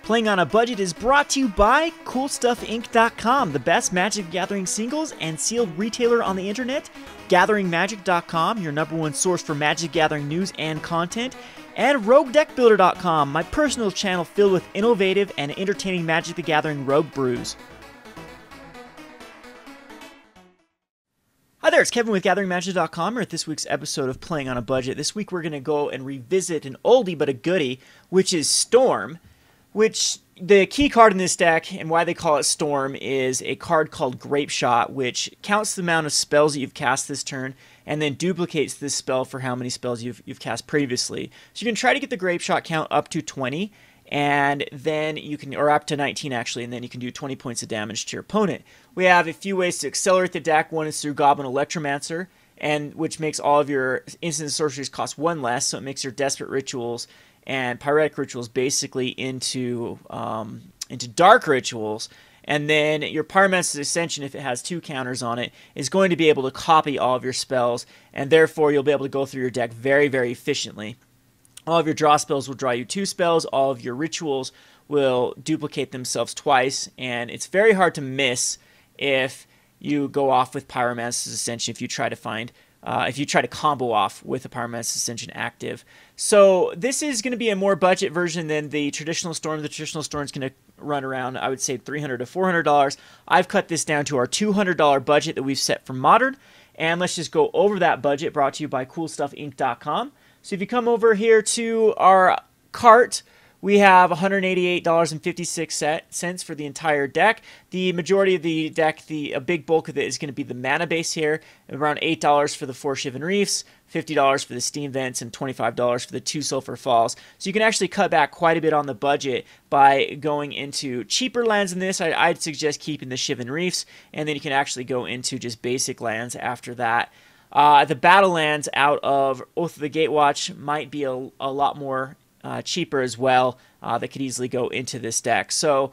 Playing on a Budget is brought to you by CoolStuffInc.com, the best Magic the Gathering singles and sealed retailer on the internet, GatheringMagic.com, your #1 source for Magic the Gathering news and content, and RogueDeckBuilder.com, my personal channel filled with innovative and entertaining Magic the Gathering rogue brews. Hi there, it's Kevin with GatheringMagic.com. We're at this week's episode of Playing on a Budget. This week we're going to go and revisit an oldie but a goodie, which is Storm, which the key card in this deck, and why they call it Storm, is a card called Grapeshot, which counts the amount of spells that you've cast this turn, and then duplicates this spell for how many spells you've cast previously. So you can try to get the Grapeshot count up to 20, and then you can, or up to 19 actually, and then you can do 20 points of damage to your opponent. We have a few ways to accelerate the deck. One is through Goblin Electromancer, and which makes all of your instant and sorceries cost 1 less, so it makes your Desperate Rituals and Pyretic Rituals basically into Dark Rituals. And then your Pyromancer Ascension, if it has 2 counters on it, is going to be able to copy all of your spells, and therefore you'll be able to go through your deck very, very efficiently. All of your draw spells will draw you 2 spells, all of your rituals will duplicate themselves twice, and it's very hard to miss if you go off with Pyromancer Ascension if you try to combo off with a Pyromancer Ascension active. So this is going to be a more budget version than the traditional Storm. The traditional Storm is going to run around, I would say, $300 to $400. I've cut this down to our $200 budget that we've set for Modern. And let's just go over that budget, brought to you by CoolStuffInc.com. So if you come over here to our cart, we have $188.56 for the entire deck. The majority of the deck, a big bulk of it, is going to be the mana base here, around $8 for the 4 Shivan Reefs, $50 for the Steam Vents, and $25 for the 2 Sulfur Falls. So you can actually cut back quite a bit on the budget by going into cheaper lands than this. I'd suggest keeping the Shivan Reefs, and then you can actually go into just basic lands after that. The battle lands out of Oath of the Gatewatch might be a lot more cheaper as well, that could easily go into this deck. So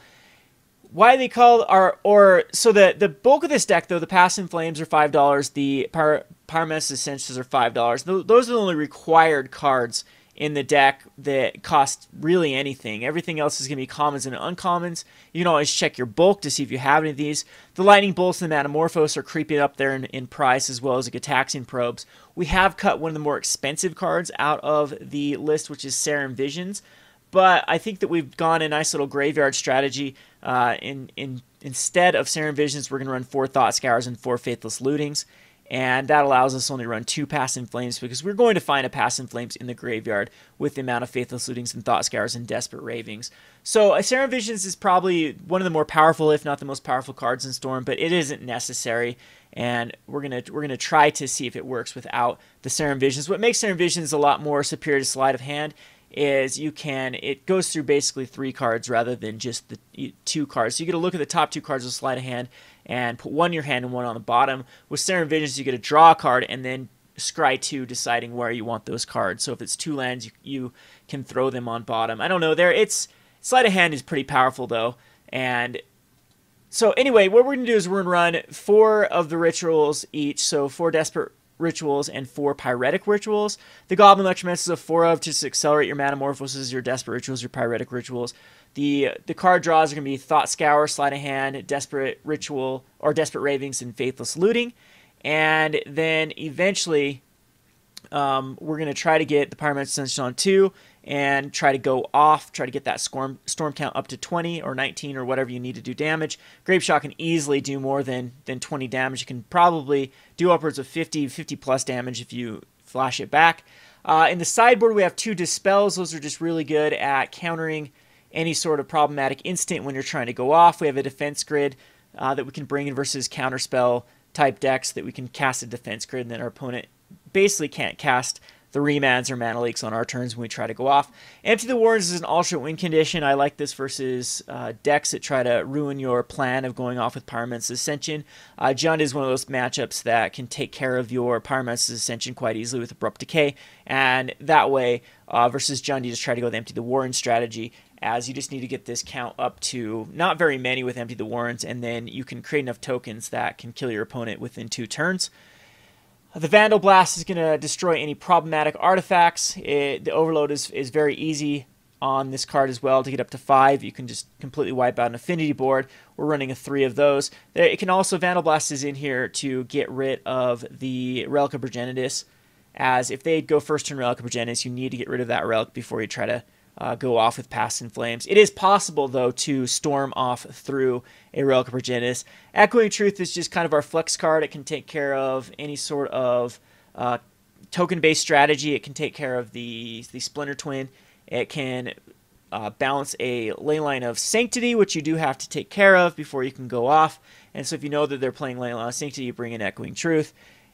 why they call the bulk of this deck, though, the Past in Flames are $5, the Pyromancer Ascensions are $5. Those are the only required cards in the deck that cost really anything. Everything else is going to be commons and uncommons. You can always check your bulk to see if you have any of these. The Lightning Bolts and the Manamorphose are creeping up there in price, as well as the Gitaxian Probes. We have cut one of the more expensive cards out of the list, which is Serum Visions. But I think that we've gone a nice little graveyard strategy. Instead of Serum Visions, we're going to run 4 Thought Scours and 4 Faithless Lootings. And that allows us to only run 2 Past in Flames, because we're going to find a Past in Flames in the graveyard with the amount of Faithless Lootings and Thought Scours and Desperate Ravings. So a Serum Visions is probably one of the more powerful, if not the most powerful cards in Storm, but it isn't necessary. And we're gonna try to see if it works without the Serum Visions. What makes Serum Visions a lot more superior to Sleight of Hand is it goes through basically 3 cards rather than just the 2 cards. So you get to look at the top 2 cards of Sleight of Hand and put 1 in your hand and 1 on the bottom. With Serum Visions, you get to draw a card and then scry 2, deciding where you want those cards. So if it's 2 lands, you can throw them on bottom. I don't know. Sleight of Hand is pretty powerful, though. And so anyway, what we're going to do is we're going to run 4 of the rituals each. So 4 Desperate Rituals and 4 Pyretic Rituals. The Goblin Electromancer is a 4 of, just to accelerate your Manamorphoses, your Desperate Rituals, your Pyretic Rituals. The card draws are going to be Thought Scour, Sleight of Hand, Desperate Ritual, or Desperate Ravings, and Faithless Looting. And then eventually we're going to try to get the Pyromancer Ascension on 2 and try to get that storm count up to 20 or 19 or whatever you need to do damage. Grapeshot can easily do more than 20 damage. You can probably do upwards of 50 plus damage if you flash it back. In the sideboard, we have 2 Dispels. Those are just really good at countering any sort of problematic instant when you're trying to go off. We have a Defense Grid that we can bring in versus Counterspell type decks that we can cast a Defense Grid, and then our opponent basically can't cast the Remands or Mana Leaks on our turns when we try to go off. Empty the Warrens is an alternate win condition. I like this versus decks that try to ruin your plan of going off with Pyromancer Ascension. Jund is one of those matchups that can take care of your Pyromancer Ascension quite easily with Abrupt Decay, and that way versus Jund, you just try to go with Empty the Warren strategy, as you just need to get this count up to not very many with Empty the Warrens, and then you can create enough tokens that can kill your opponent within 2 turns. The Vandalblast is going to destroy any problematic artifacts. The Overload is very easy on this card as well to get up to 5. You can just completely wipe out an affinity board. We're running a 3 of those. It can also, Vandalblast is in here to get rid of the Relic of Progenitus, as if they go first turn Relic of Progenitus, you need to get rid of that relic before you try to go off with Past in Flames. It is possible, though, to storm off through a Relic of Progenitus. Echoing Truth is just kind of our flex card. It can take care of any sort of token-based strategy. It can take care of the Splinter Twin. It can balance a Leyline of Sanctity, which you do have to take care of before you can go off. And so if you know that they're playing Leyline of Sanctity, you bring in Echoing Truth.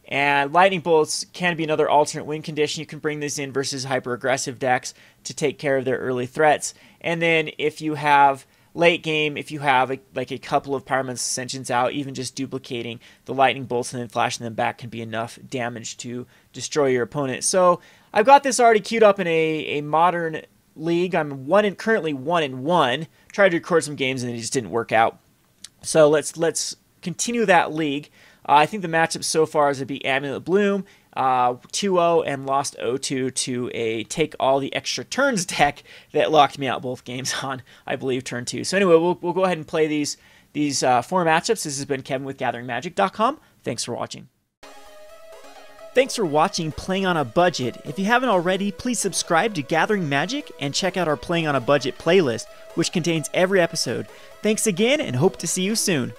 And Lightning Bolts can be another alternate win condition. You can bring this in versus hyper-aggressive decks to take care of their early threats. And then if you have late game, if you have like a couple of Pyromancer Ascensions out, even just duplicating the Lightning Bolts and then flashing them back can be enough damage to destroy your opponent. So I've got this already queued up in a modern league. I'm currently 1-1. Tried to record some games and it just didn't work out. So let's continue that league. I think the matchup so far is to be Amulet Bloom, 2-0, and lost 0-2 to a take all the extra turns deck that locked me out both games on, I believe, turn 2. So anyway, we'll go ahead and play these 4 matchups. This has been Kevin with GatheringMagic.com. Thanks for watching. Thanks for watching Playing on a Budget. If you haven't already, please subscribe to Gathering Magic and check out our Playing on a Budget playlist, which contains every episode. Thanks again and hope to see you soon.